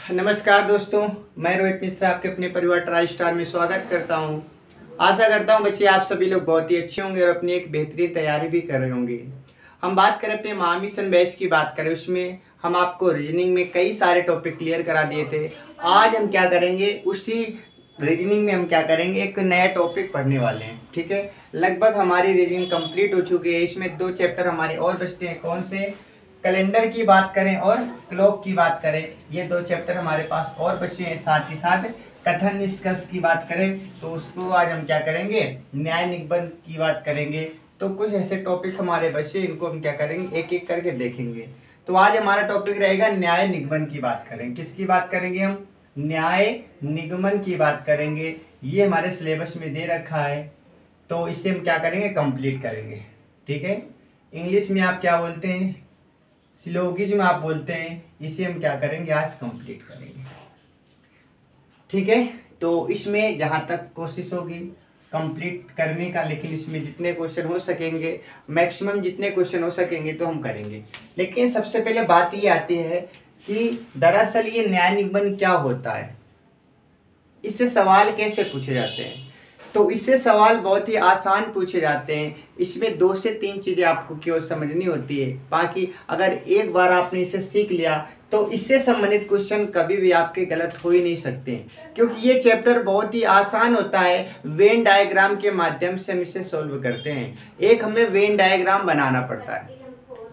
नमस्कार दोस्तों, मैं रोहित मिश्रा आपके अपने परिवार ट्राई स्टार में स्वागत करता हूं। आशा करता हूं बच्चे आप सभी लोग बहुत ही अच्छे होंगे और अपनी एक बेहतरीन तैयारी भी कर रहे होंगे। हम बात करें अपने महामिशन बैच की बात करें, उसमें हम आपको रीजनिंग में कई सारे टॉपिक क्लियर करा दिए थे। आज हम क्या करेंगे, उसी रीजनिंग में हम क्या करेंगे, एक नया टॉपिक पढ़ने वाले हैं। ठीक है, लगभग हमारी रीजनिंग कंप्लीट हो चुकी है। इसमें 2 चैप्टर हमारे और बचते हैं। कौन से? कैलेंडर की बात करें और क्लॉक की बात करें, ये 2 चैप्टर हमारे पास और बचे हैं। साथ ही साथ कथन निष्कर्ष की बात करें तो उसको आज हम क्या करेंगे, न्याय निबंध की बात करेंगे। तो कुछ ऐसे टॉपिक हमारे बचे, इनको हम क्या करेंगे, एक एक करके देखेंगे। तो आज हमारा टॉपिक रहेगा न्याय निगमन की बात करें। किसकी बात करेंगे हम? न्याय निगमन की बात करेंगे। ये हमारे सिलेबस में दे रखा है, तो इसे हम क्या करेंगे, कंप्लीट करेंगे। ठीक है, इंग्लिश में आप क्या बोलते हैं, सिलोगिज्म आप बोलते हैं। इसे हम क्या करेंगे, आज कंप्लीट करेंगे। ठीक है, तो इसमें जहाँ तक कोशिश होगी कंप्लीट करने का, लेकिन इसमें जितने क्वेश्चन हो सकेंगे, मैक्सिमम जितने क्वेश्चन हो सकेंगे तो हम करेंगे। लेकिन सबसे पहले बात ये आती है कि दरअसल ये न्याय निगमन क्या होता है, इससे सवाल कैसे पूछे जाते हैं। तो इससे सवाल बहुत ही आसान पूछे जाते हैं। इसमें 2 से 3 चीज़ें आपको केवल समझनी होती है। बाकी अगर एक बार आपने इसे सीख लिया तो इससे संबंधित क्वेश्चन कभी भी आपके गलत हो ही नहीं सकते, क्योंकि ये चैप्टर बहुत ही आसान होता है। वेन डायग्राम के माध्यम से हम इसे सॉल्व करते हैं। एक हमें वेन डायग्राम बनाना पड़ता है।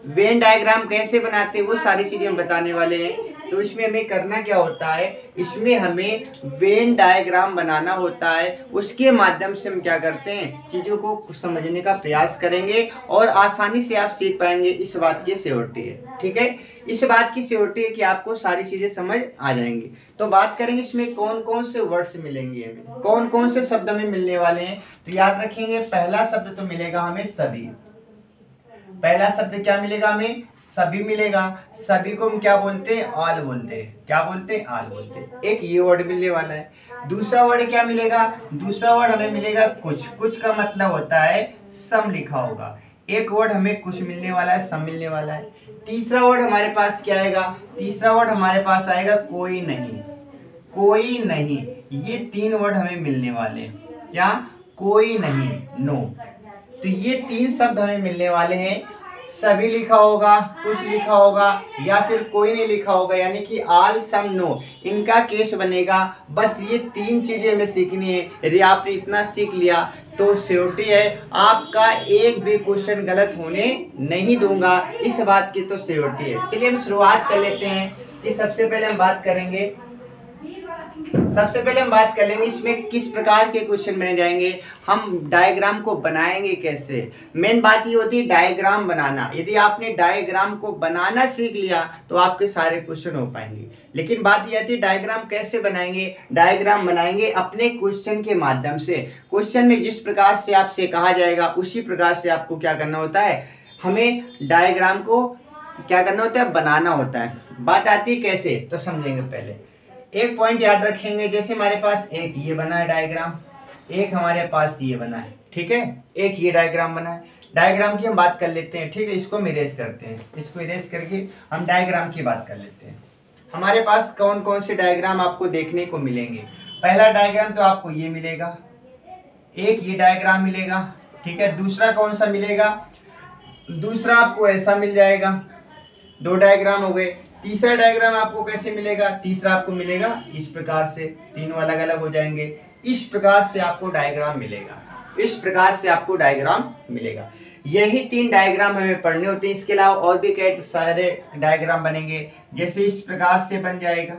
वेन डायग्राम कैसे बनाते हैं वो सारी चीज़ें हम बताने वाले हैं। तो इसमें हमें करना क्या होता है, इसमें हमें वेन डायग्राम बनाना होता है। उसके माध्यम से हम क्या करते हैं, चीज़ों को समझने का प्रयास करेंगे और आसानी से आप सीख पाएंगे। इस बात की श्योरिटी है। ठीक है, इस बात की श्योरिटी है कि आपको सारी चीज़ें समझ आ जाएंगी। तो बात करेंगे इसमें कौन कौन से वर्ड्स मिलेंगे, हमें कौन कौन से शब्द हमें मिलने वाले हैं। तो याद रखेंगे, पहला शब्द तो मिलेगा हमें सभी। पहला शब्द क्या मिलेगा हमें, सभी मिलेगा। सभी को हम क्या बोलते हैं, ऑल बोलते हैं। क्या बोलते हैं, ऑल बोलते हैं। एक ये वर्ड मिलने वाला है। दूसरा वर्ड क्या मिलेगा, दूसरा वर्ड हमें मिलेगा कुछ। कुछ का मतलब होता है सम लिखा होगा। एक वर्ड हमें कुछ मिलने वाला है, सम मिलने वाला है। तीसरा वर्ड हमारे पास क्या आएगा, तीसरा वर्ड हमारे पास आएगा कोई नहीं। कोई नहीं, ये 3 वर्ड हमें मिलने वाले हैं। क्या? कोई नहीं, नो। तो ये 3 शब्द हमें मिलने वाले हैं। सभी लिखा होगा, कुछ लिखा होगा या फिर कोई नहीं लिखा होगा, यानी कि ऑल सम नो, इनका केस बनेगा। बस ये 3 चीजें हमें सीखनी है। यदि आपने इतना सीख लिया तो श्योरिटी है आपका एक भी क्वेश्चन गलत होने नहीं दूंगा। इस बात की तो श्योरिटी है। चलिए हम शुरुआत कर लेते हैं कि सबसे पहले हम बात करेंगे इसमें किस प्रकार के क्वेश्चन बने जाएंगे, हम डायग्राम को बनाएंगे कैसे। मेन बात ये होती है डायग्राम बनाना। यदि आपने डायग्राम को बनाना सीख लिया तो आपके सारे क्वेश्चन हो पाएंगे। लेकिन बात ये आती है डायग्राम कैसे बनाएंगे। डायग्राम बनाएंगे अपने क्वेश्चन के माध्यम से। क्वेश्चन में जिस प्रकार से आपसे कहा जाएगा उसी प्रकार से आपको क्या करना होता है, हमें डायग्राम को क्या करना होता है, बनाना होता है। बात आती है कैसे, तो समझेंगे। पहले एक पॉइंट याद रखेंगे, जैसे हमारे पास एक ये बना है डायग्राम, एक हमारे पास ये बना है। ठीक है, एक ये डायग्राम बना है। डायग्राम की हम बात कर लेते हैं। ठीक है, इसको हम इरेज करते हैं। इसको इरेज करके हम डायग्राम की बात कर लेते हैं। हमारे पास कौन कौन से डायग्राम आपको देखने को मिलेंगे। पहला डायग्राम तो आपको ये मिलेगा, एक ये डायग्राम मिलेगा। ठीक है, दूसरा कौन सा मिलेगा, दूसरा आपको ऐसा मिल जाएगा। 2 डायग्राम हो गए। तीसरा डायग्राम आपको कैसे मिलेगा, तीसरा आपको मिलेगा इस प्रकार से। तीनों अलग अलग हो जाएंगे। इस प्रकार से आपको डायग्राम मिलेगा। इस प्रकार से आपको डायग्राम मिलेगा। यही 3 डायग्राम हमें पढ़ने होते हैं। इसके अलावा और भी कई सारे डायग्राम बनेंगे, जैसे इस प्रकार से बन जाएगा,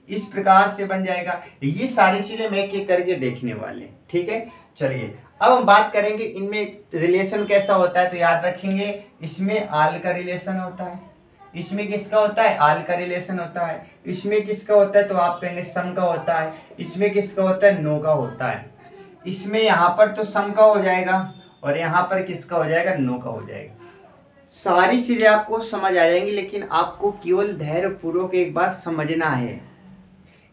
इस प्रकार से बन जाएगा। ये सारी चीजें हम एक एक करके देखने वाले हैं। ठीक है, चलिए अब हम बात करेंगे इनमें रिलेशन कैसा होता है। तो याद रखेंगे, इसमें आल का रिलेशन होता है, इसमें किसका होता है, आल का रिलेशन होता है। इसमें किसका होता है, तो आप कहेंगे सम का होता है। इसमें किसका होता है, नो का होता है। इसमें यहाँ पर तो सम का हो जाएगा और यहाँ पर किसका हो जाएगा, नो का हो जाएगा। सारी चीजें आपको समझ आ जाएंगी, लेकिन आपको केवल धैर्य पूर्वक एक बार समझना है।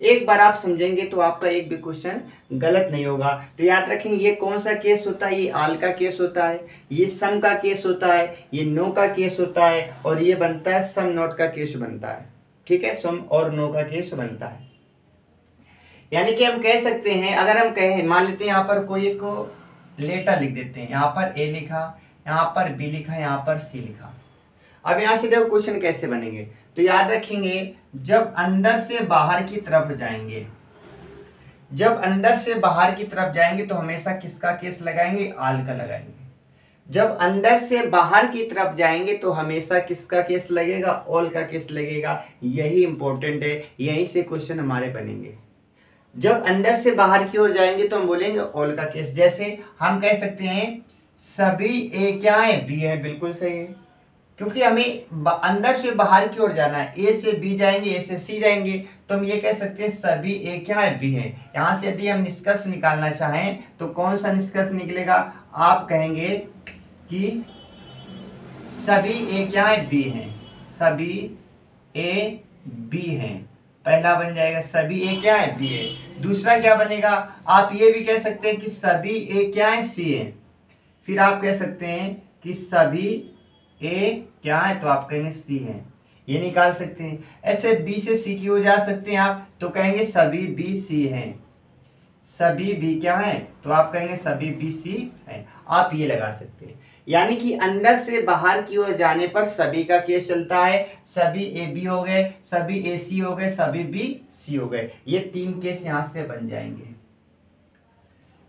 एक बार आप समझेंगे तो आपका एक भी क्वेश्चन गलत नहीं होगा। तो याद रखेंगे, ये कौन सा केस होता है, ये आल का केस होता है, ये सम का केस होता है, ये नो का केस होता है और ये बनता है सम नॉट का केस बनता है। ठीक है, सम और नो का केस बनता है। यानी कि हम कह सकते हैं, अगर हम कहें, मान लेते हैं यहाँ पर कोई एक लेटर लिख देते हैं, यहाँ पर ए लिखा, यहाँ पर बी लिखा, यहाँ पर सी लिखा। अब यहाँ से देखो क्वेश्चन कैसे बनेंगे, तो याद रखेंगे जब अंदर से बाहर की तरफ जाएंगे, जब अंदर से बाहर की तरफ जाएंगे तो हमेशा किसका केस लगाएंगे, आल का लगाएंगे। जब अंदर से बाहर की तरफ जाएंगे तो हमेशा किसका केस लगेगा, ऑल का केस लगेगा। यही इंपॉर्टेंट है, यहीं से क्वेश्चन हमारे बनेंगे। जब अंदर से बाहर की ओर जाएंगे तो हम बोलेंगे ऑल का केस। जैसे हम कह सकते हैं सभी ए क्या है, बी है, बिल्कुल सही है, क्योंकि हमें अंदर से बाहर की ओर जाना है। ए से बी जाएंगे, ए से सी जाएंगे, तो हम ये कह सकते हैं सभी ए क्या है, बी है। यहाँ से यदि हम निष्कर्ष निकालना चाहें तो कौन सा निष्कर्ष निकलेगा, आप कहेंगे कि सभी ए क्या है, बी है, सभी ए बी हैं। पहला बन जाएगा सभी ए क्या है, बी है। दूसरा क्या बनेगा, आप ये भी कह सकते हैं कि सभी ए क्या है, सी है। फिर आप कह सकते हैं कि सभी ए क्या है, तो आप कहेंगे सी है, ये निकाल सकते हैं। ऐसे बी से सी की ओर जा सकते हैं आप, तो कहेंगे सभी बी सी हैं, सभी बी क्या है, तो आप कहेंगे सभी बी सी है। आप ये लगा सकते हैं। यानी कि अंदर से बाहर की ओर जाने पर सभी का केस चलता है। सभी ए बी हो गए, सभी ए सी हो गए, सभी बी सी हो गए, ये 3 केस यहां से बन जाएंगे।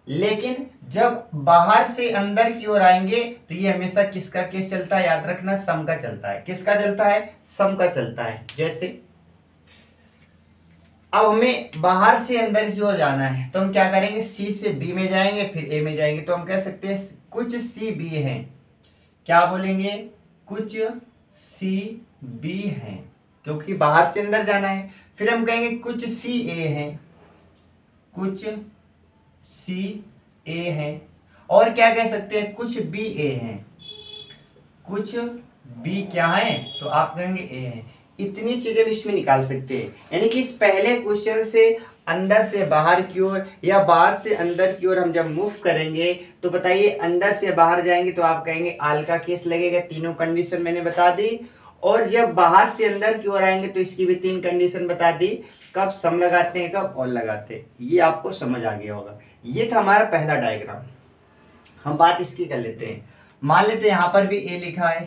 लेकिन जब बाहर से अंदर की ओर आएंगे तो ये हमेशा किसका केस चलता है, याद रखना, सम का चलता है। किसका चलता है, सम का चलता है। जैसे अब हमें बाहर से अंदर की ओर जाना है तो हम क्या करेंगे, सी से बी में जाएंगे, फिर ए में जाएंगे, तो हम कह सकते हैं कुछ सी बी हैं। क्या बोलेंगे, कुछ सी बी हैं, क्योंकि बाहर से अंदर जाना है। फिर हम कहेंगे कुछ सी ए हैं, कुछ सी ए हैं। और क्या कह सकते हैं, कुछ बी ए हैं, कुछ बी क्या है, तो आप कहेंगे ए हैं। इतनी चीजें भी इसमें निकाल सकते हैं। यानी कि इस पहले क्वेश्चन से अंदर से बाहर की ओर या बाहर से अंदर की ओर हम जब मूव करेंगे तो बताइए, अंदर से बाहर जाएंगे तो आप कहेंगे आल का केस लगेगा। तीनों कंडीशन मैंने बता दी। और जब बाहर से अंदर की ओर आएंगे तो इसकी भी 3 कंडीशन बता दी, कब सम लगाते हैं, कब ऑल लगाते हैं। ये आपको समझ आ गया होगा। ये था हमारा पहला डायग्राम। हम बात इसकी कर लेते हैं। मान लेते हैं यहाँ पर भी ए लिखा है,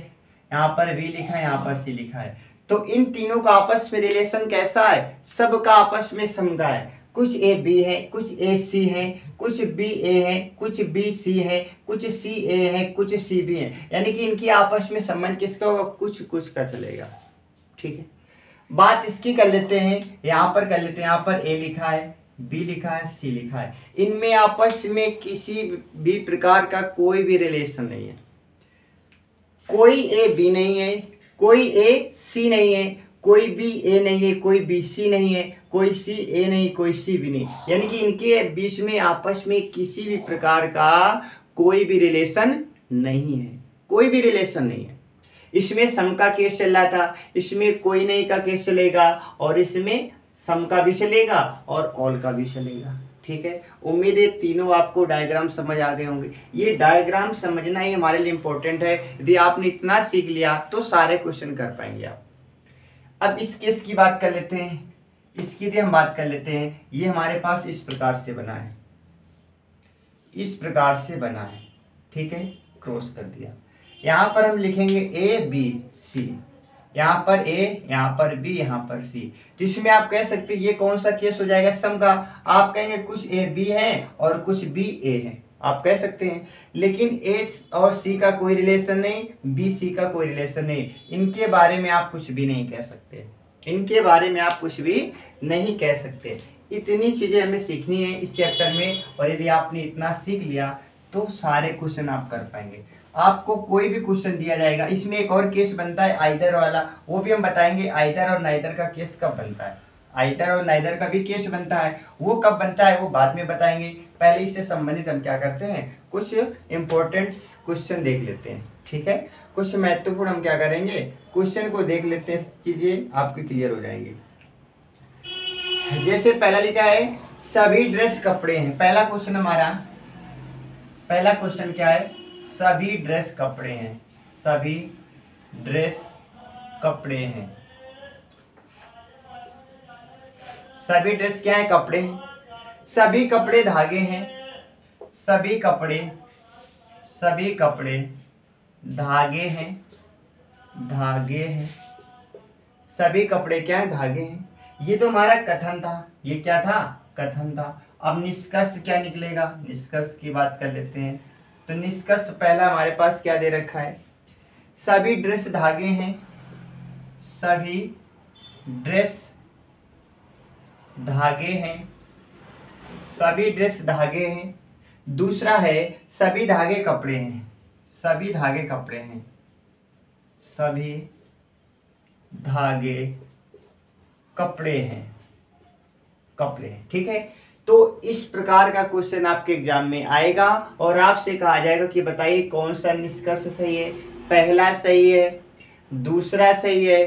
यहाँ पर बी लिखा है, यहाँ पर सी लिखा है, तो इन तीनों का आपस में रिलेशन कैसा है, सबका आपस में सम का है। कुछ ए बी है, कुछ ए सी है, कुछ बी ए है, कुछ बी सी है, कुछ सी ए है, कुछ सी बी है। यानी कि इनकी आपस में संबंध किसका होगा, कुछ कुछ का चलेगा। ठीक है, बात इसकी कर लेते हैं, यहाँ पर कर लेते हैं। यहाँ पर ए लिखा है, बी लिखा है, सी लिखा है, इनमें आपस में किसी भी प्रकार का कोई भी रिलेशन नहीं है। कोई ए बी नहीं है, कोई ए सी नहीं है, कोई बी ए नहीं है, कोई बी सी नहीं है, कोई सी ए नहीं, कोई सी बी नहीं। यानी कि इनके बीच में आपस में किसी भी प्रकार का कोई भी रिलेशन नहीं है, कोई भी रिलेशन नहीं है। इसमें सम का केस चल रहा था, इसमें कोई नहीं का केस चलेगा, और इसमें सम का भी चलेगा और ऑल का भी चलेगा। ठीक है, उम्मीद है तीनों आपको डायग्राम समझ आ गए होंगे। ये डायग्राम समझना ही हमारे लिए इम्पोर्टेंट है। यदि आपने इतना सीख लिया तो सारे क्वेश्चन कर पाएंगे आप। अब इस केस की बात कर लेते हैं, इसकी भी हम बात कर लेते हैं। ये हमारे पास इस प्रकार से बना है, इस प्रकार से बना है। ठीक है, क्रॉस कर दिया। यहाँ पर हम लिखेंगे ए बी सी, यहाँ पर ए, यहाँ पर बी, यहाँ पर सी, जिसमें आप कह सकते हैं ये कौन सा केस हो जाएगा, सम का। आप कहेंगे कुछ ए बी है और कुछ बी ए है, आप कह सकते हैं। लेकिन ए और सी का कोई रिलेशन नहीं, बी सी का कोई रिलेशन नहीं, इनके बारे में आप कुछ भी नहीं कह सकते, इनके बारे में आप कुछ भी नहीं कह सकते। इतनी चीज़ें हमें सीखनी है इस चैप्टर में, और यदि आपने इतना सीख लिया तो सारे क्वेश्चन आप कर पाएंगे। आपको कोई भी क्वेश्चन दिया जाएगा, इसमें एक और केस बनता है आइदर वाला, वो भी हम बताएंगे। आइदर और नाइदर का केस कब बनता है, आइदर और नाइदर का भी केस बनता है, वो कब बनता है वो बाद में बताएंगे। पहले इससे संबंधित हम क्या करते हैं, कुछ इंपॉर्टेंट क्वेश्चन देख लेते हैं। ठीक है, कुछ महत्वपूर्ण हम क्या करेंगे, क्वेश्चन को देख लेते हैं, चीजें आपकी क्लियर हो जाएंगी। जैसे पहला लिखा है सभी ड्रेस कपड़े हैं। पहला क्वेश्चन हमारा, पहला क्वेश्चन क्या है, सभी ड्रेस कपड़े हैं, सभी ड्रेस कपड़े हैं। सभी ड्रेस क्या है? कपड़े हैं। सभी कपड़े धागे हैं। सभी कपड़े धागे हैं। धागे हैं। सभी कपड़े क्या है? धागे हैं। ये तो हमारा कथन था। ये क्या था? कथन था। अब निष्कर्ष क्या निकलेगा? निष्कर्ष की बात कर लेते हैं। तो निष्कर्ष पहला हमारे पास क्या दे रखा है? सभी ड्रेस धागे हैं। सभी ड्रेस धागे हैं। सभी ड्रेस धागे हैं। दूसरा है सभी धागे कपड़े हैं। सभी धागे कपड़े हैं। सभी धागे कपड़े हैं। कपड़े हैं। ठीक है। तो इस प्रकार का क्वेश्चन आपके एग्जाम में आएगा और आपसे कहा जाएगा कि बताइए कौन सा निष्कर्ष सही है। पहला सही है, दूसरा सही है,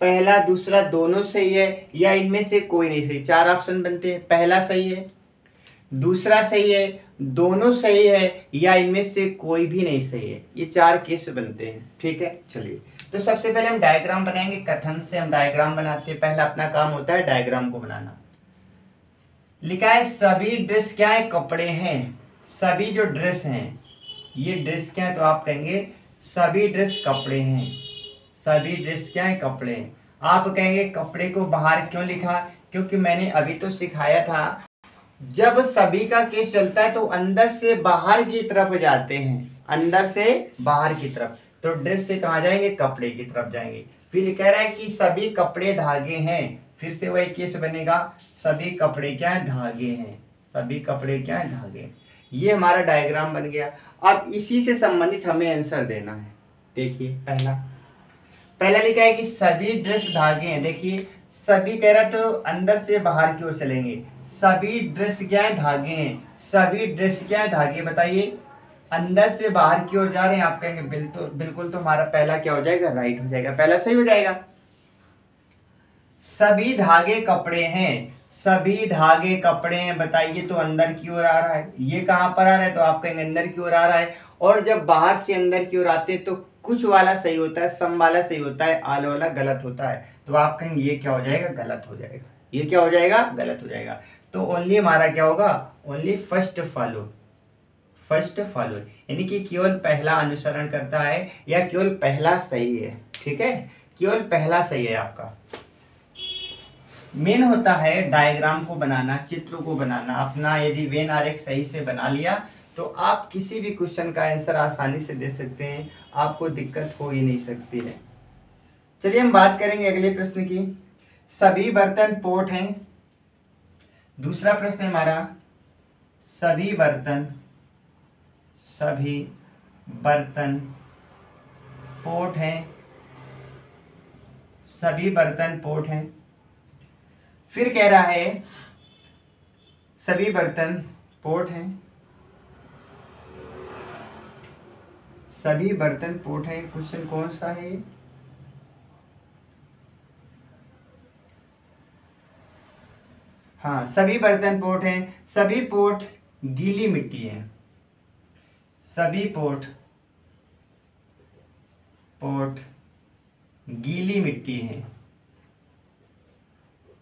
पहला दूसरा दोनों सही है, या इनमें से कोई नहीं सही। चार ऑप्शन बनते हैं। पहला सही है, दूसरा सही है, दोनों सही है, या इनमें से कोई भी नहीं सही है। ये चार केस बनते हैं। ठीक है। चलिए, तो सबसे पहले हम डायग्राम बनाएंगे। कथन से हम डायग्राम बनाते हैं। पहला अपना काम होता है डायग्राम को बनाना। लिखा है सभी ड्रेस क्या है? कपड़े हैं। सभी जो ड्रेस हैं, ये ड्रेस क्या है? तो आप कहेंगे सभी ड्रेस कपड़े हैं। सभी ड्रेस क्या है? कपड़े हैं। आप कहेंगे कपड़े को बाहर क्यों लिखा? क्योंकि मैंने अभी तो सिखाया था, जब सभी का केस चलता है तो अंदर से बाहर की तरफ जाते हैं। अंदर से बाहर की तरफ, तो ड्रेस से कहाँ जाएंगे? कपड़े की तरफ जाएंगे। फिर कह रहा है कि सभी कपड़े धागे हैं। फिर से वही केस बनेगा, सभी कपड़े क्या है? धागे हैं। सभी कपड़े क्या है? धागे। ये हमारा डायग्राम बन गया। अब इसी से संबंधित हमें आंसर देना है। देखिए, पहला लिखा है कि सभी ड्रेस धागे हैं। देखिए, सभी कह रहा तो अंदर से बाहर की ओर चलेंगे। सभी ड्रेस क्या है? धागे हैं। सभी ड्रेस क्या है? धागे। बताइए, अंदर से बाहर की ओर जा रहे हैं। आप कहेंगे बिल्कुल, तो हमारा पहला क्या हो जाएगा? राइट हो जाएगा। पहला सही हो जाएगा। सभी धागे कपड़े हैं। सभी धागे कपड़े हैं। बताइए, तो अंदर की ओर आ रहा है। ये कहाँ पर आ रहा है? तो आप कहेंगे अंदर की ओर आ रहा है। और जब बाहर से अंदर की ओर आते हैं तो कुछ वाला सही होता है, सम वाला सही होता है, आल वाला गलत होता है। तो आप कहेंगे ये क्या हो जाएगा? गलत हो जाएगा। ये क्या हो जाएगा? गलत हो जाएगा। तो ओनली हमारा क्या होगा? Only first follow. First follow यानी कि केवल पहला अनुसरण करता है, या केवल पहला सही है। ठीक है, केवल पहला सही है आपका। मेन होता है डायग्राम को बनाना, चित्र को बनाना। अपना यदि वेन आरेख सही से बना लिया तो आप किसी भी क्वेश्चन का आंसर आसानी से दे सकते हैं। आपको दिक्कत हो ही नहीं सकती है। चलिए, हम बात करेंगे अगले प्रश्न की। सभी बर्तन पोट हैं। दूसरा प्रश्न है हमारा, सभी बर्तन पोट हैं। सभी बर्तन पोट हैं। फिर कह रहा है सभी बर्तन पोट हैं। सभी बर्तन पोट हैं। क्वेश्चन कौन सा है? हाँ, सभी बर्तन पोट हैं। सभी पोट गीली मिट्टी है। सभी पोट गीली मिट्टी है।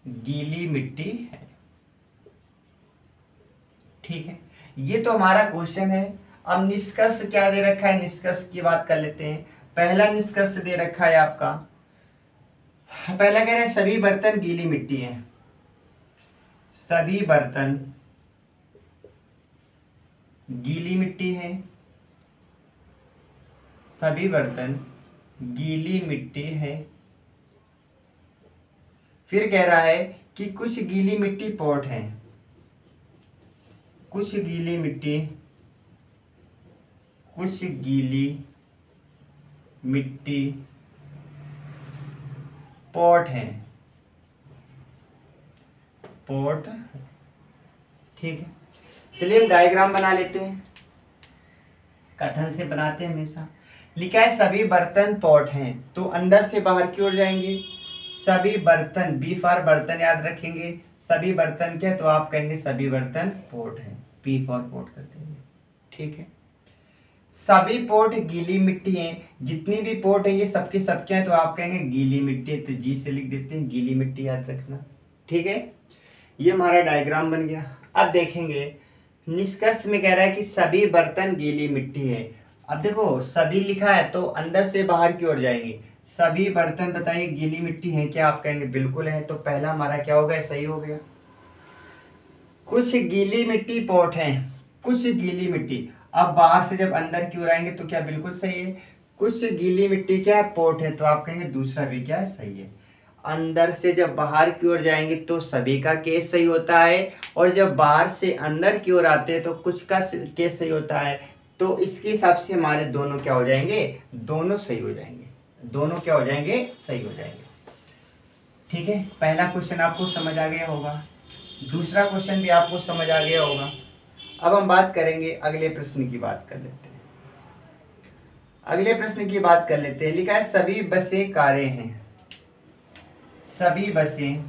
गीली मिट्टी है। ठीक है, ये तो हमारा क्वेश्चन है। अब निष्कर्ष क्या दे रखा है? निष्कर्ष की बात कर लेते हैं। पहला निष्कर्ष दे रखा है आपका, पहला कह रहे हैं सभी बर्तन गीली मिट्टी हैं। सभी बर्तन गीली मिट्टी है। सभी बर्तन गीली मिट्टी है। फिर कह रहा है कि कुछ गीली मिट्टी पॉट हैं। कुछ गीली मिट्टी पॉट हैं। पॉट। ठीक है, चलिए हम डायग्राम बना लेते हैं। कथन से बनाते हैं हमेशा। लिखा है सभी बर्तन पॉट हैं, तो अंदर से बाहर की ओर जाएंगे। सभी बर्तन, बी फॉर बर्तन याद रखेंगे। सभी बर्तन क्या? तो आप कहेंगे सभी बर्तन पोट हैं। पी फॉर पोट करते हैं। ठीक है, सभी पोट गीली मिट्टी हैं। जितनी भी पोट है ये सबके सबके हैं, तो आप कहेंगे गीली मिट्टी, तो जी से लिख देते हैं, गीली मिट्टी याद रखना। ठीक है, ये हमारा डायग्राम बन गया। अब देखेंगे निष्कर्ष में कह रहा है कि सभी बर्तन गीली मिट्टी है। अब देखो सभी लिखा है तो अंदर से बाहर की ओर जाएंगे। सभी बर्तन बताइए गीली मिट्टी है क्या? आप कहेंगे बिल्कुल है, तो पहला हमारा क्या हो गया? सही हो गया। कुछ गीली मिट्टी पॉट है, कुछ गीली मिट्टी। अब बाहर से जब अंदर की ओर आएंगे तो क्या बिल्कुल सही है। कुछ गीली मिट्टी क्या है? पॉट है, तो आप कहेंगे दूसरा भी क्या है? सही है। अंदर से जब बाहर की ओर जाएंगे तो सभी का केस सही होता है, और जब बाहर से अंदर की ओर आते हैं तो कुछ का केस सही होता है। तो इसके हिसाब से हमारे दोनों क्या हो जाएंगे? दोनों सही हो जाएंगे। दोनों क्या हो जाएंगे? सही हो जाएंगे। ठीक है, पहला क्वेश्चन आपको समझ आ गया होगा, दूसरा क्वेश्चन भी आपको समझ आ गया होगा। अब हम बात करेंगे अगले प्रश्न की बात कर लेते हैं। अगले प्रश्न की बात कर लेते हैं। लिखा है सभी बसें कारें हैं। सभी बसें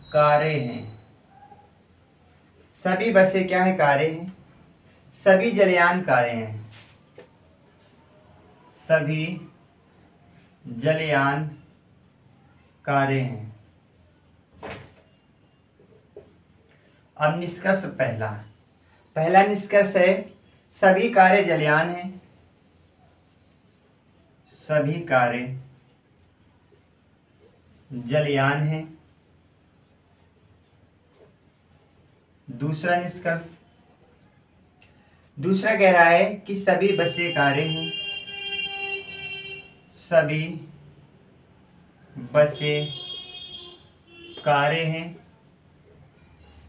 कारें हैं। सभी बसें क्या है? कारें हैं। सभी जलयान कारें हैं। सभी जलयान कारें हैं। अब निष्कर्ष पहला निष्कर्ष है सभी कारें जलयान हैं। सभी कारें जलयान हैं। दूसरा निष्कर्ष, दूसरा कह रहा है कि सभी बसें कारें हैं। सभी बसें कारें हैं।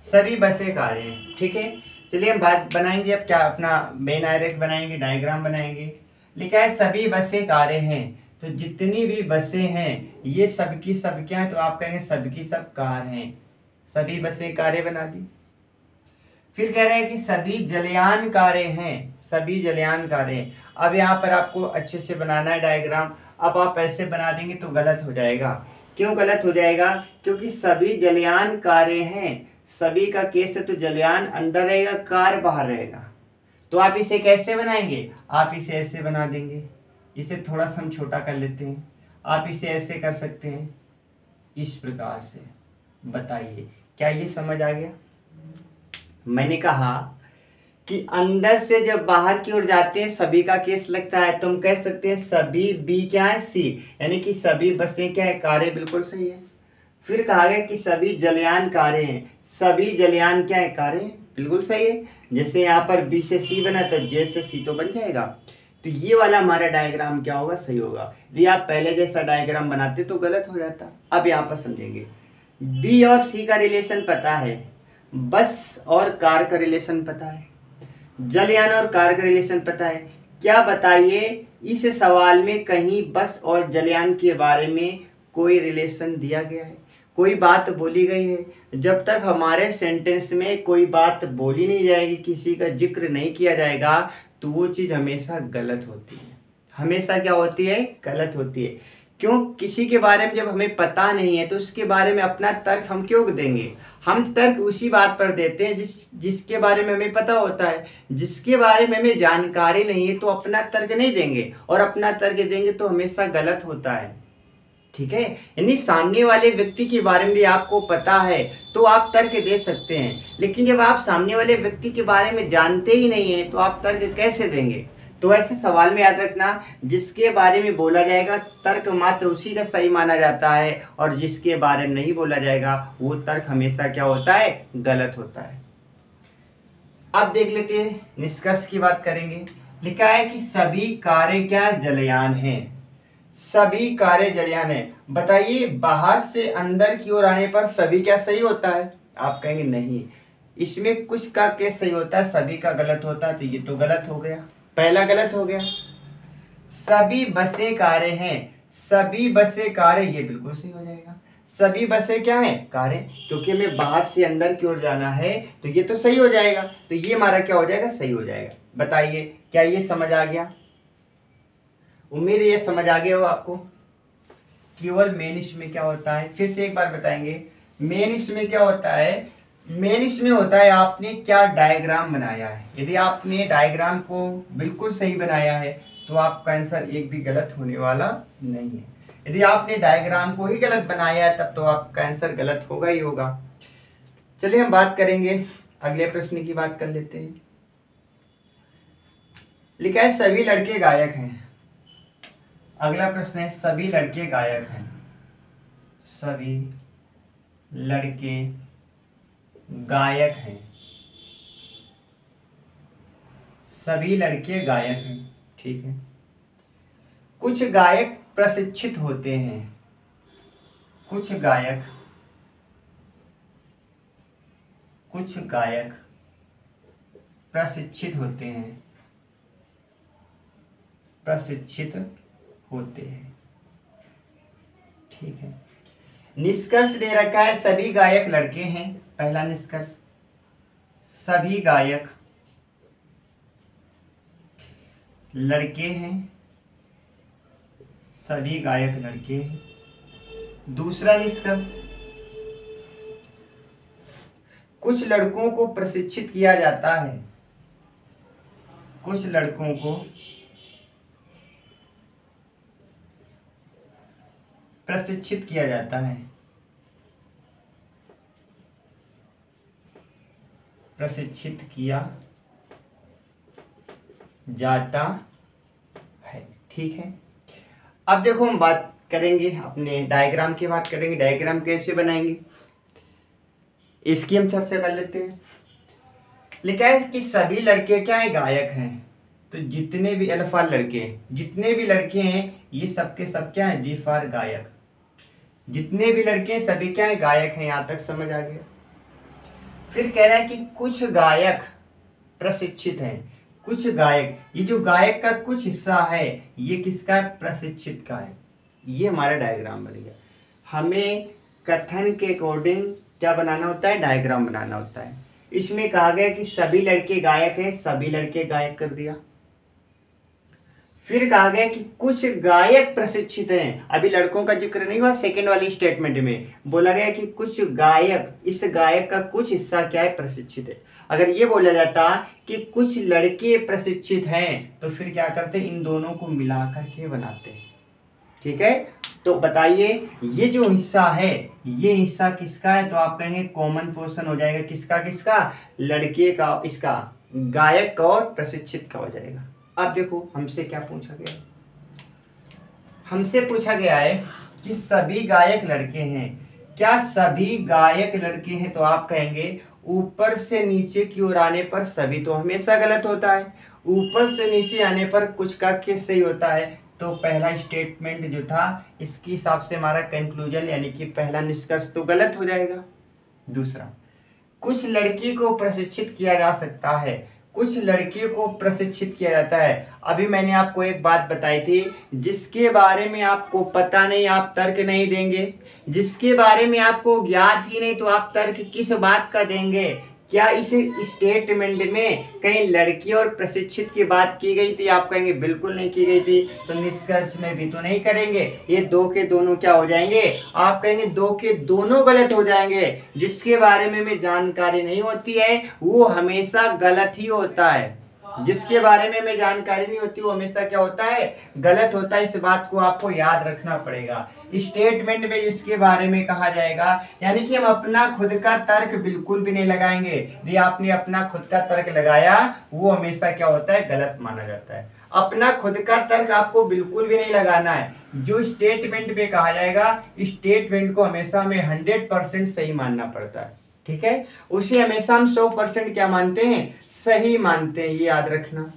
सभी बसें कारें हैं। ठीक है, चलिए हम बात बनाएंगे अब क्या, अपना मेन आरेख बनाएंगे, डायग्राम बनाएंगे। लिखा है सभी बसें कारें हैं, तो जितनी भी बसें हैं ये सबकी सब क्या है? तो आप कहेंगे सबकी सब कार हैं। सभी बसें कारें बना दी। फिर कह रहे हैं कि सभी जलयान कारें हैं। सभी जलयान कारें। अब यहाँ पर आपको अच्छे से बनाना है डायग्राम। अब आप ऐसे बना देंगे तो गलत हो जाएगा। क्यों गलत हो जाएगा? क्योंकि सभी जलयान कारें हैं, सभी का केस है, तो जलयान अंदर रहेगा, कार बाहर रहेगा। तो आप इसे कैसे बनाएंगे? आप इसे ऐसे बना देंगे। इसे थोड़ा सा हम छोटा कर लेते हैं। आप इसे ऐसे कर सकते हैं, इस प्रकार से। बताइए क्या ये समझ आ गया? मैंने कहा कि अंदर से जब बाहर की ओर जाते हैं सभी का केस लगता है, तो हम कह सकते हैं सभी बी क्या है? सी, यानी कि सभी बसें क्या है? कारें। बिल्कुल सही है। फिर कहा गया कि सभी जलयान कारें हैं। सभी जलयान क्या है? कारें। बिल्कुल सही है। जैसे यहाँ पर बी से सी बना तो जे से सी तो बन जाएगा। तो ये वाला हमारा डायग्राम क्या होगा? सही होगा। यदि आप पहले जैसा डायग्राम बनाते तो गलत हो जाता। अब यहाँ पर समझेंगे, बी और सी का रिलेशन पता है, बस और कार का रिलेशन पता है, जलयान और कार का रिलेशन पता है। क्या बताइए इस सवाल में कहीं बस और जलयान के बारे में कोई रिलेशन दिया गया है? कोई बात बोली गई है? जब तक हमारे सेंटेंस में कोई बात बोली नहीं जाएगी, किसी का जिक्र नहीं किया जाएगा, तो वो चीज़ हमेशा गलत होती है। हमेशा क्या होती है? गलत होती है। क्यों? किसी के बारे में जब हमें पता नहीं है तो उसके बारे में अपना तर्क हम क्यों देंगे? हम तर्क उसी बात पर देते हैं जिसके बारे में हमें पता होता है। जिसके बारे में हमें जानकारी नहीं है तो अपना तर्क नहीं देंगे, और अपना तर्क देंगे तो हमेशा गलत होता है। ठीक है, यानी सामने वाले व्यक्ति के बारे में आपको पता है तो आप तर्क दे सकते हैं, लेकिन जब आप सामने वाले व्यक्ति के बारे में जानते ही नहीं है तो आप तर्क कैसे देंगे? तो ऐसे सवाल में याद रखना, जिसके बारे में बोला जाएगा तर्क मात्र उसी का सही माना जाता है, और जिसके बारे में नहीं बोला जाएगा वो तर्क हमेशा क्या होता है? गलत होता है। अब देख लेते हैं, निष्कर्ष की बात करेंगे। लिखा है कि सभी कारें क्या जलयान हैं। सभी कारें जलयान है। बताइए बाहर से अंदर की ओर आने पर सभी क्या सही होता है? आप कहेंगे नहीं, इसमें कुछ का केस सही होता है, सभी का गलत होता है। तो ये तो गलत हो गया, पहला गलत हो गया। सभी बसें कारें हैं। सभी बसें कारें, ये बिल्कुल सही हो जाएगा। सभी बसें क्या हैं? कारें, क्योंकि हमें बाहर से अंदर की ओर जाना है तो ये तो सही हो जाएगा। तो ये हमारा क्या हो जाएगा? सही हो जाएगा। बताइए क्या ये समझ आ गया? उम्मीद है ये समझ आ गया हो आपको। केवल मेन इसमें क्या होता है, फिर से एक बार बताएंगे। मेन इसमें क्या होता है? मेन इसमें होता है आपने क्या डायग्राम बनाया है। यदि आपने डायग्राम को बिल्कुल सही बनाया है तो आपका आंसर एक भी गलत होने वाला नहीं है। यदि आपने डायग्राम को ही गलत बनाया है तब तो आपका आंसर गलत होगा ही होगा। चलिए हम बात करेंगे, अगले प्रश्न की बात कर लेते हैं। लिखा है सभी लड़के गायक हैं। अगला प्रश्न है सभी लड़के गायक हैं। सभी लड़के गायक हैं। सभी लड़के गायक हैं, ठीक है। कुछ गायक प्रशिक्षित होते हैं। कुछ गायक प्रशिक्षित होते हैं। ठीक है। निष्कर्ष दे रखा है सभी गायक लड़के हैं। पहला निष्कर्ष, सभी गायक लड़के हैं। सभी गायक लड़के हैं। दूसरा निष्कर्ष, कुछ लड़कों को प्रशिक्षित किया जाता है। कुछ लड़कों को प्रशिक्षित किया जाता है। प्रशिक्षित किया जाता है, ठीक है। अब देखो हम बात करेंगे अपने डायग्राम की बात करेंगे। डायग्राम कैसे बनाएंगे इसकी हम चर्चा कर लेते हैं। लिखा है कि सभी लड़के क्या है, गायक हैं। तो जितने भी अल्फा लड़के, जितने भी लड़के हैं ये सबके सब क्या है, जी फॉर गायक। जितने भी लड़के हैं सभी क्या है, गायक हैं। यहां तक समझ आ गया। फिर कह रहा है कि कुछ गायक प्रशिक्षित हैं। कुछ गायक, ये जो गायक का कुछ हिस्सा है ये किसका है, प्रशिक्षित का है। ये हमारा डायग्राम बन गया। हमें कथन के अकॉर्डिंग क्या बनाना होता है, डायग्राम बनाना होता है। इसमें कहा गया कि सभी लड़के गायक हैं, सभी लड़के गायक कर दिया। फिर कहा गया कि कुछ गायक प्रशिक्षित हैं। अभी लड़कों का जिक्र नहीं हुआ, सेकंड वाली स्टेटमेंट में बोला गया कि कुछ गायक, इस गायक का कुछ हिस्सा क्या है, प्रशिक्षित है। अगर ये बोला जाता कि कुछ लड़के प्रशिक्षित हैं तो फिर क्या करते, इन दोनों को मिला करके बनाते हैं, ठीक है। तो बताइए ये जो हिस्सा है ये हिस्सा किसका है, तो आप कहेंगे कॉमन पोर्शन हो जाएगा। किसका किसका, लड़के का, इसका गायक का और प्रशिक्षित का हो जाएगा। अब देखो हमसे क्या पूछा गया, हमसे पूछा गया है कि सभी गायक लड़के हैं। क्या सभी गायक लड़के हैं, तो आप कहेंगे ऊपर से नीचे की ओर आने पर सभी तो हमेशा गलत होता है, ऊपर से नीचे आने पर कुछ का केस सही होता है। तो पहला स्टेटमेंट जो था इसके हिसाब से हमारा कंक्लूजन यानी कि पहला निष्कर्ष तो गलत हो जाएगा। दूसरा, कुछ लड़की को प्रशिक्षित किया जा सकता है। कुछ लड़कियों को प्रशिक्षित किया जाता है। अभी मैंने आपको एक बात बताई थी, जिसके बारे में आपको पता नहीं आप तर्क नहीं देंगे, जिसके बारे में आपको ज्ञात ही नहीं तो आप तर्क किस बात का देंगे। क्या इस स्टेटमेंट में कहीं लड़की और प्रशिक्षित की बात की गई थी, आप कहेंगे बिल्कुल नहीं की गई थी, तो निष्कर्ष में भी तो नहीं करेंगे। ये दो के दोनों क्या हो जाएंगे, आप कहेंगे दो के दोनों गलत हो जाएंगे। जिसके बारे में हमें जानकारी नहीं होती है वो हमेशा गलत ही होता है। जिसके बारे में हमें जानकारी नहीं होती वो हमेशा क्या होता है, गलत होता है। इस बात को आपको याद रखना पड़ेगा। स्टेटमेंट में जिसके बारे में कहा जाएगा यानी कि हम अपना खुद का तर्क बिल्कुल भी नहीं लगाएंगे। यदि आपने अपना खुद का तर्क लगाया वो हमेशा क्या होता है, गलत माना जाता है। अपना खुद का तर्क आपको बिल्कुल भी नहीं लगाना है। जो स्टेटमेंट पे कहा जाएगा स्टेटमेंट को हमेशा हमें 100% सही मानना पड़ता है, ठीक है। उसे हमेशा हम 100% क्या मानते हैं, सही मानते हैं, ये याद रखना।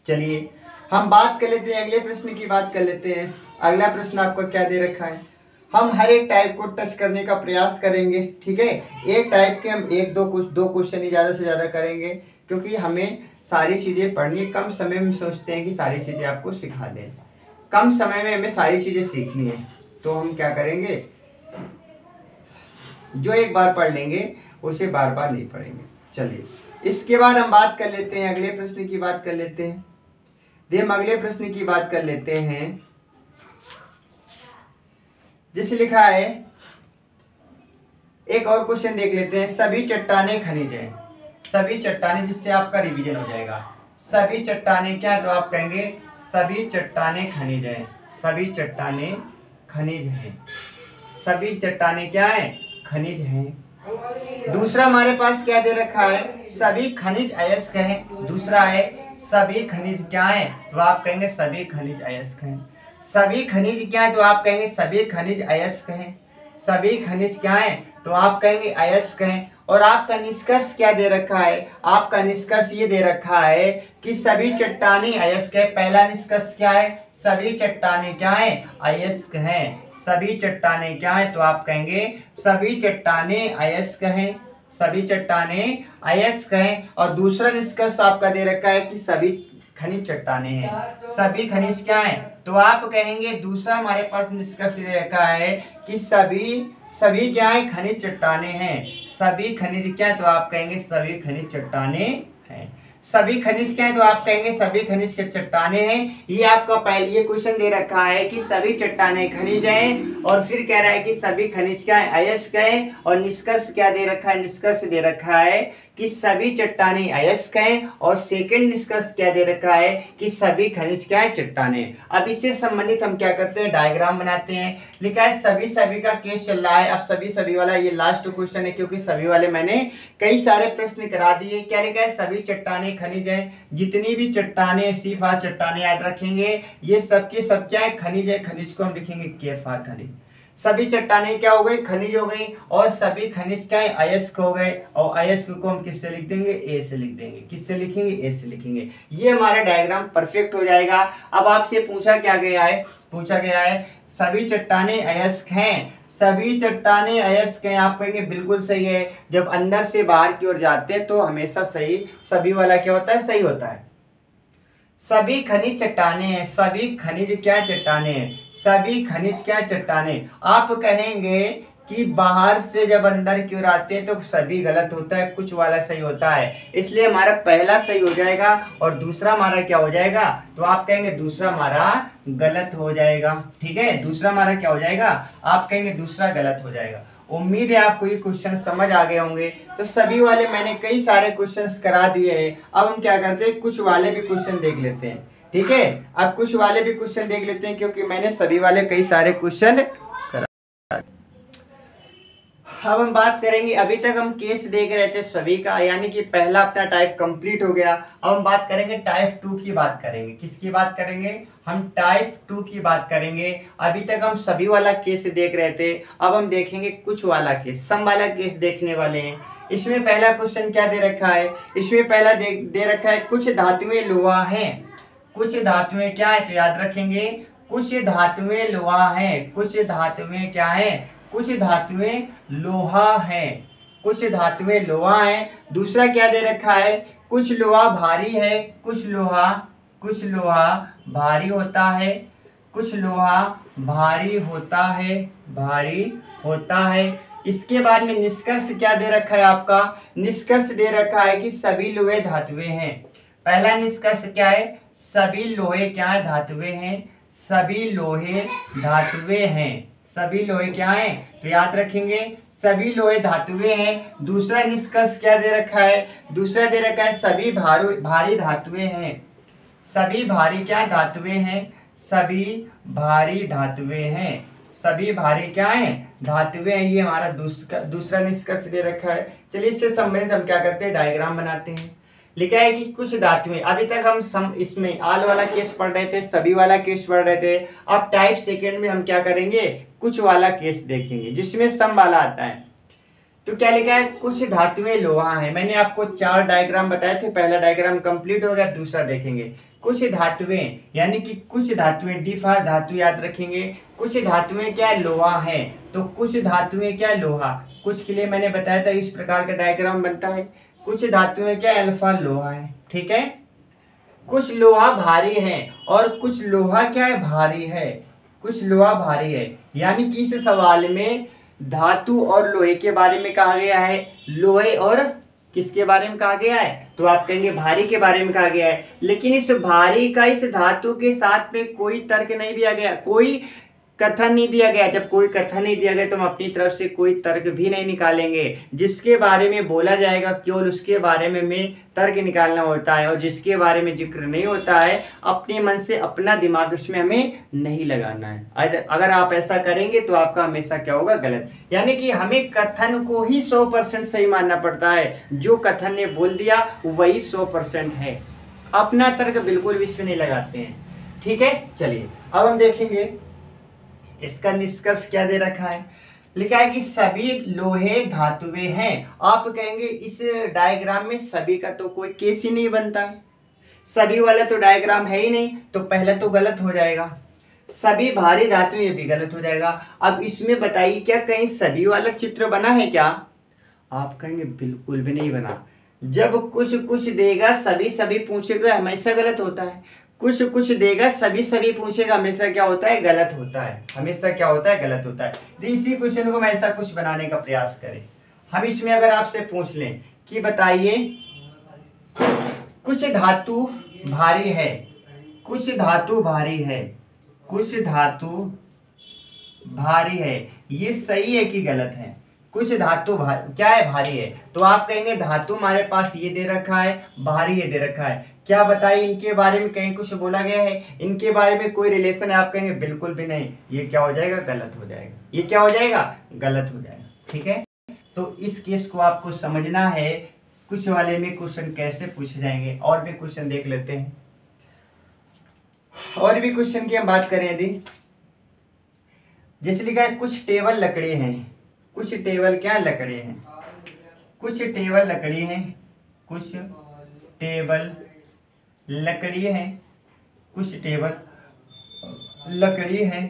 चलिए हम बात कर लेते हैं, अगले प्रश्न की बात कर लेते हैं। अगला प्रश्न आपको क्या दे रखा है, हम हर एक टाइप को टच करने का प्रयास करेंगे, ठीक है। एक टाइप के हम दो क्वेश्चन ही ज़्यादा से ज़्यादा करेंगे, क्योंकि हमें सारी चीज़ें पढ़नी, कम समय में सोचते हैं कि सारी चीज़ें आपको सिखा दें। कम समय में हमें सारी चीज़ें सीखनी है, तो हम क्या करेंगे, जो एक बार पढ़ लेंगे उसे बार बार नहीं पढ़ेंगे। चलिए इसके बाद हम बात कर लेते हैं, अगले प्रश्न की बात कर लेते हैं। हम अगले प्रश्न की बात कर लेते हैं, जिसे लिखा है, एक और क्वेश्चन देख लेते हैं। सभी चट्टानें खनिज हैं। सभी चट्टानें, जिससे आपका रिवीजन हो जाएगा। सभी चट्टानें क्या है, तो आप कहेंगे सभी चट्टानें खनिज हैं, सभी चट्टानें खनिज हैं, सभी चट्टानें क्या है, खनिज हैं। दूसरा हमारे पास क्या दे रखा है, सभी खनिज अयस्क हैं। दूसरा है सभी खनिज क्या है, तो आप कहेंगे सभी खनिज अयस्क हैं। सभी खनिज क्या है, तो आप कहेंगे सभी खनिज अयस्क हैं। सभी खनिज क्या है, तो आप कहेंगे अयस्क हैं। और आपका निष्कर्ष क्या दे रखा है, आपका निष्कर्ष ये दे रखा है कि सभी चट्टानें अयस्क है। पहला निष्कर्ष क्या है, सभी चट्टानें क्या है, अयस्क हैं। सभी चट्टानें क्या है, तो आप कहेंगे सभी चट्टानें अयस्क हैं, सभी चट्टानें अयस्क हैं। और दूसरा निष्कर्ष आपका दे रखा है कि सभी खनिज चट्टानें हैं। सभी खनिज क्या है, तो आप कहेंगे दूसरा हमारे पास निष्कर्ष दे रखा है कि सभी क्या है, खनिज चट्टानें हैं। सभी खनिज क्या है, तो आप कहेंगे सभी खनिज चट्टानें हैं। सभी खनिज क्या है, तो आप कहेंगे सभी खनिज के चट्टानें हैं। ये आपका पहले ये क्वेश्चन दे रखा है कि सभी चट्टानें खनिज हैं, और फिर कह रहा है कि सभी खनिज क्या है, अयस्क हैं। और निष्कर्ष क्या दे रखा है, निष्कर्ष दे रखा है कि सभी चट्टानें अयस्क हैं। और सेकंड निष्कर्ष क्या दे रखा है कि सभी खनिज क्या है, चट्टानें। अब इससे संबंधित हम क्या करते हैं, डायग्राम बनाते हैं। लिखा है सभी का केस चल रहा है। अब सभी वाला ये लास्ट क्वेश्चन है, क्योंकि सभी वाले मैंने कई सारे प्रश्न करा दिए। क्या लिखा है, सभी चट्टानें खनिज है। जितनी भी चट्टानें, सी फॉर चट्टानें याद रखेंगे, ये सबके सब क्या है, खनिज है। खनिज को हम लिखेंगे के फॉर खनिज। सभी चट्टानें क्या हो गई, खनिज हो गई। और सभी खनिज क्या है, अयस्क हो गए। और अयस्क को हम किससे लिख देंगे, ए से लिख देंगे। किससे लिखेंगे, ए से लिखेंगे। ये हमारा डायग्राम परफेक्ट हो जाएगा। अब आपसे पूछा क्या गया है, पूछा गया है सभी चट्टानें अयस्क हैं। सभी चट्टानें अयस्क हैं, आप कहेंगे बिल्कुल सही है। जब अंदर से बाहर की ओर जाते हैं तो हमेशा सही, सभी वाला क्या होता है, सही होता है। सभी खनिज चट्टानें हैं, सभी खनिज क्या चट्टानें हैं, सभी खनिज क्या चट्टानें। आप कहेंगे कि बाहर से जब अंदर की ओर आते हैं तो सभी गलत होता है, कुछ वाला सही होता है। इसलिए हमारा पहला सही हो जाएगा और दूसरा हमारा क्या हो जाएगा, तो आप कहेंगे दूसरा हमारा गलत हो जाएगा। ठीक है, दूसरा हमारा क्या हो जाएगा, आप कहेंगे दूसरा गलत हो जाएगा। उम्मीद है आपको ये क्वेश्चन समझ आ गए होंगे। तो सभी वाले मैंने कई सारे क्वेश्चंस करा दिए हैं। अब हम क्या करते हैं, कुछ वाले भी क्वेश्चन देख लेते हैं। ठीक है, अब कुछ वाले भी क्वेश्चन देख लेते हैं, क्योंकि मैंने सभी वाले कई सारे क्वेश्चन करा। अब हम बात करेंगे, अभी तक हम केस देख रहे थे सभी का, यानी कि पहला अपना टाइप कंप्लीट हो गया। अब हम बात करेंगे टाइप 2 की बात करेंगे। किसकी बात करेंगे, हम टाइप 2 की बात करेंगे। अभी तक हम सभी वाला केस देख रहे थे, अब हम देखेंगे कुछ वाला केस, सम वाला केस देखने वाले हैं। इसमें पहला क्वेश्चन क्या दे रखा है, इसमें पहला दे रखा है कुछ धातुएं लोहा हैं। कुछ धातुएं क्या है, तो याद रखेंगे कुछ धातुएं लोहा हैं। कुछ धातुएं क्या है, कुछ धातुएं लोहा हैं। कुछ धातुएं लोहा हैं। दूसरा क्या दे रखा है, कुछ लोहा भारी है। कुछ लोहा भारी होता है। कुछ लोहा भारी होता है, भारी होता है। इसके बाद में निष्कर्ष क्या दे रखा है, आपका निष्कर्ष दे रखा है कि सभी लोहे धातुएं हैं। पहला निष्कर्ष क्या है, सभी लोहे क्या है, धातुएं हैं। सभी लोहे धातुएं हैं। सभी लोहे क्या हैं, तो याद रखेंगे सभी लोहे धातुएं हैं। दूसरा निष्कर्ष क्या दे रखा है, दूसरा दे रखा है सभी भारी धातुएं हैं। सभी भारी क्या धातुएं हैं, सभी भारी धातुएं हैं। सभी भारी क्या है, धातुएं हैं। ये हमारा दूसरा निष्कर्ष दे रखा है। चलिए इससे संबंधित हम क्या करते हैं, डायग्राम बनाते हैं। लिखा है कि कुछ धातुएं, अभी तक हम इसमें आल वाला केस पढ़ रहे थे, सभी वाला केस पढ़ रहे थे। अब टाइप सेकेंड में हम क्या करेंगे, कुछ वाला केस देखेंगे, जिसमें सम वाला आता है। तो क्या लिखा है, कुछ धातुएं लोहा है। मैंने आपको 4 डायग्राम बताए थे, पहला डायग्राम कंप्लीट हो गया, दूसरा देखेंगे। कुछ धातुएं यानी कि कुछ धातुएं, डी फॉर धातु याद रखेंगे। कुछ धातुएं क्या लोहा है, तो कुछ धातुएं क्या लोहा। कुछ के लिए मैंने बताया था इस प्रकार का डायग्राम बनता है। कुछ धातुएं क्या अल्फा लोहा है। ठीक है, कुछ लोहा भारी है और कुछ लोहा क्या है, भारी है। कुछ लोहा भारी है, यानी कि इस सवाल में धातु और लोहे के बारे में कहा गया है। लोहे और किसके बारे में कहा गया है, तो आप कहेंगे भारी के बारे में कहा गया है। लेकिन इस भारी का इस धातु के साथ में कोई तर्क नहीं दिया गया, कोई कथन नहीं दिया गया, जब कोई कथन नहीं दिया गया तो हम अपनी तरफ से कोई तर्क भी नहीं निकालेंगे। जिसके बारे में बोला जाएगा केवल उसके बारे में हमें तर्क निकालना होता है, और जिसके बारे में जिक्र नहीं होता है अपने मन से अपना दिमाग उसमें हमें नहीं लगाना है। अगर आप ऐसा करेंगे तो आपका हमेशा क्या होगा, गलत। यानी कि हमें कथन को ही 100% सही मानना पड़ता है, जो कथन ने बोल दिया वही 100% है, अपना तर्क बिल्कुल भी इसमें नहीं लगाते हैं। ठीक है, चलिए अब हम देखेंगे इसका निष्कर्ष क्या दे रखा है। लिखा है कि सभी लोहे धातुएं हैं। आप कहेंगे इस डायग्राम में सभी का तो कोई केस ही नहीं बनता है, सभी वाला तो डायग्राम है ही नहीं, तो पहले तो गलत हो जाएगा। सभी भारी धातुएं, ये भी गलत हो जाएगा। अब इसमें बताइए क्या कहीं सभी वाला चित्र बना है क्या? आप कहेंगे बिल्कुल भी नहीं बना। जब कुछ कुछ देगा सभी सभी पूछेगा हमेशा गलत होता है, कुछ कुछ देगा सभी सभी पूछेगा हमेशा क्या होता है, गलत होता है, हमेशा क्या होता है, गलत होता है। तो इसी क्वेश्चन को हम ऐसा कुछ बनाने का प्रयास करें। हम इसमें अगर आपसे पूछ लें कि बताइए कुछ धातु भारी है, कुछ धातु भारी है, कुछ धातु भारी है, ये सही है कि गलत है? कुछ धातु क्या है, भारी है। तो आप कहेंगे धातु हमारे पास ये दे रखा है, भारी ये दे रखा है, क्या बताइए इनके बारे में कहीं कुछ बोला गया है, इनके बारे में कोई रिलेशन है? आप कहेंगे बिल्कुल भी नहीं, ये क्या हो जाएगा, गलत हो जाएगा। ये क्या हो जाएगा, गलत हो जाएगा। ठीक है, तो इस केस को आपको समझना है, कुछ वाले में क्वेश्चन कैसे पूछे जाएंगे। और भी क्वेश्चन देख लेते हैं, और भी क्वेश्चन की हम बात करें यदि, जैसे लिखा है कुछ टेबल लकड़ी हैं, कुछ टेबल क्या लकड़ी हैं, कुछ टेबल लकड़ी हैं, कुछ टेबल लकड़ी है, कुछ टेबल लकड़ी है।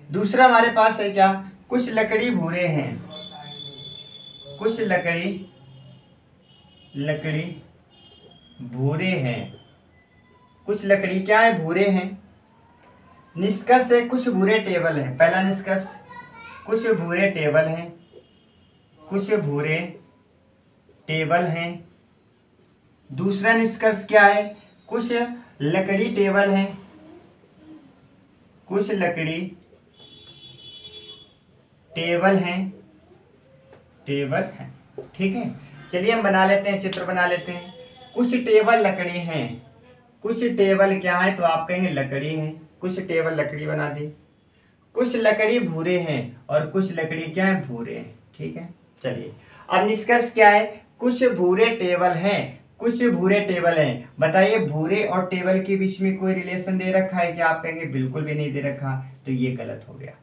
दूसरा हमारे पास है क्या, कुछ लकड़ी भूरे हैं, कुछ लकड़ी भूरे हैं, कुछ लकड़ी क्या है, भूरे हैं। निष्कर्ष है कुछ भूरे टेबल है। पहला निष्कर्ष कुछ भूरे टेबल हैं, कुछ भूरे टेबल हैं। दूसरा निष्कर्ष क्या है, कुछ लकड़ी टेबल हैं, कुछ लकड़ी टेबल हैं, ठीक है। चलिए हम बना लेते हैं, चित्र बना लेते हैं। कुछ टेबल लकड़ी हैं, कुछ टेबल क्या है, तो आप कहेंगे लकड़ी है, कुछ टेबल लकड़ी बना दी। कुछ लकड़ी भूरे हैं और कुछ लकड़ी क्या है, भूरे हैं। ठीक है, चलिए अब निष्कर्ष क्या है, कुछ भूरे टेबल हैं, कुछ भूरे टेबल हैं। बताइए भूरे और टेबल के बीच में कोई रिलेशन दे रखा है क्या? आप कहेंगे बिल्कुल भी नहीं दे रखा, तो ये गलत हो गया।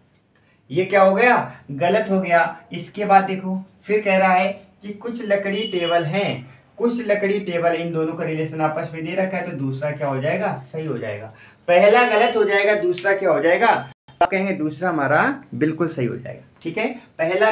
ये क्या हो गया, गलत हो गया। इसके बाद देखो फिर कह रहा है कि कुछ लकड़ी टेबल हैं, कुछ लकड़ी टेबल, इन दोनों का रिलेशन आपस में दे रखा है, तो दूसरा क्या हो जाएगा, सही हो जाएगा। पहला गलत हो जाएगा, दूसरा क्या हो जाएगा, आप कहेंगे दूसरा हमारा बिल्कुल सही हो जाएगा। ठीक है, पहला